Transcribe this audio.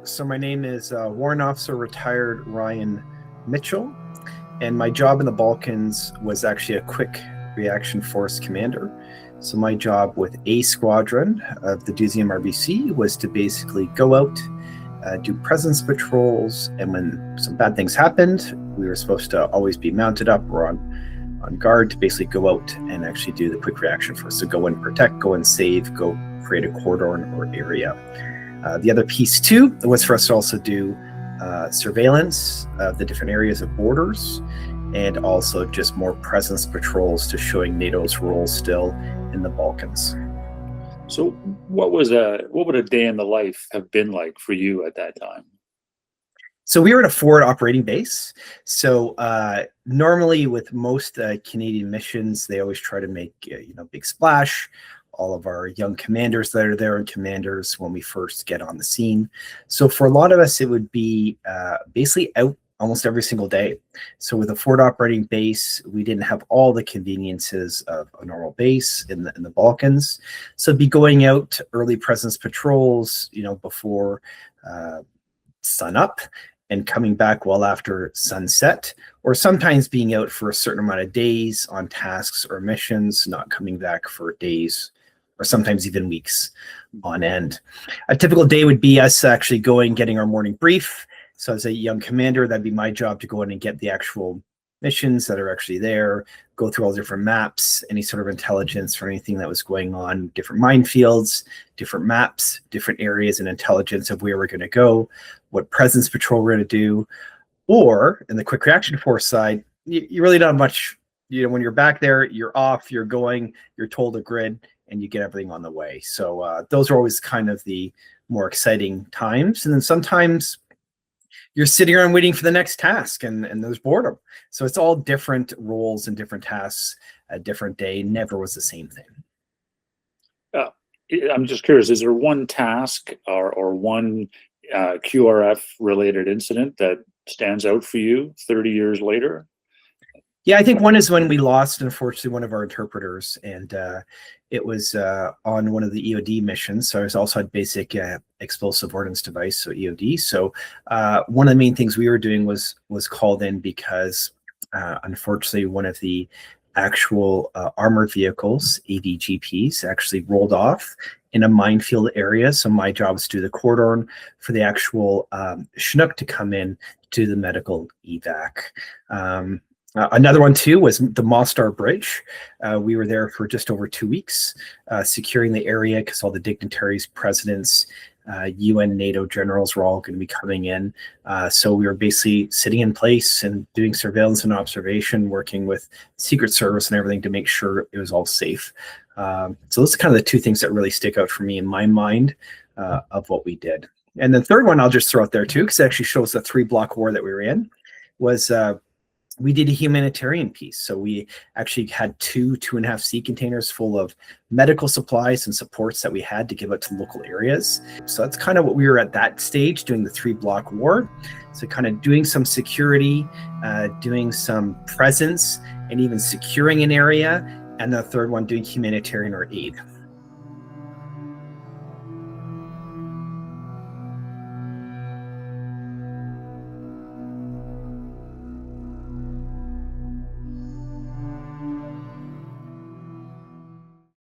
So my name is Warrant Officer Retired Ryan Mitchell, and my job in the Balkans was actually a quick reaction force commander. So my job with A Squadron of the Duzium RBC was to basically go out, do presence patrols, and when some bad things happened, we were supposed to always be mounted up or on guard to basically go out and actually do the quick reaction force. So go and protect, go and save, go create a corridor or area. The other piece too was for us to also do surveillance of the different areas of borders, and also just more presence patrols to showing NATO's role still in the Balkans. So what would a day in the life have been like for you at that time? So we were at a forward operating base. So normally with most Canadian missions, they always try to make big splash. All of our young commanders that are there and commanders when we first get on the scene. So for a lot of us, it would be basically out almost every single day. So with a forward operating base, we didn't have all the conveniences of a normal base in the Balkans. So it'd be going out early presence patrols, before sun up, and coming back well after sunset, or sometimes being out for a certain amount of days on tasks or missions, not coming back for days or sometimes even weeks on end. A typical day would be us actually going, getting our morning brief. So as a young commander, that'd be my job to go in and get the actual missions that are actually there, go through all the different maps, any sort of intelligence for anything that was going on, different minefields, different maps, different areas and intelligence of where we're going to go, what presence patrol we're going to do. Or in the quick reaction force side, you really don't have much, when you're back there, you're off, you're going, you're told a grid, and you get everything on the way. So those are always kind of the more exciting times. And then sometimes you're sitting around waiting for the next task, and there's boredom. So it's all different roles and different tasks, a different day, never was the same thing. I'm just curious, is there one task or one QRF related incident that stands out for you 30 years later? Yeah, I think one is when we lost, unfortunately, one of our interpreters, and it was on one of the EOD missions. So I was also had basic explosive ordnance device, so EOD. So one of the main things we were doing was called in because unfortunately one of the actual armored vehicles, ADGPs, actually rolled off in a minefield area. So my job was to do the cordon for the actual Chinook to come in to the medical evac. Another one too was the Mostar Bridge. We were there for just over 2 weeks, securing the area because all the dignitaries, presidents, UN, NATO generals were all going to be coming in. So we were basically sitting in place and doing surveillance and observation, working with Secret Service and everything to make sure it was all safe. So those are kind of the two things that really stick out for me in my mind of what we did. And the third one I'll just throw out there too, because it actually shows the 3-block war that we were in, was we did a humanitarian piece. So we actually had 2.5 sea containers full of medical supplies and supports that we had to give out to local areas. So that's kind of what we were at that stage, doing the 3-block war. So kind of doing some security, doing some presence, and even securing an area. And the third one, doing humanitarian or aid.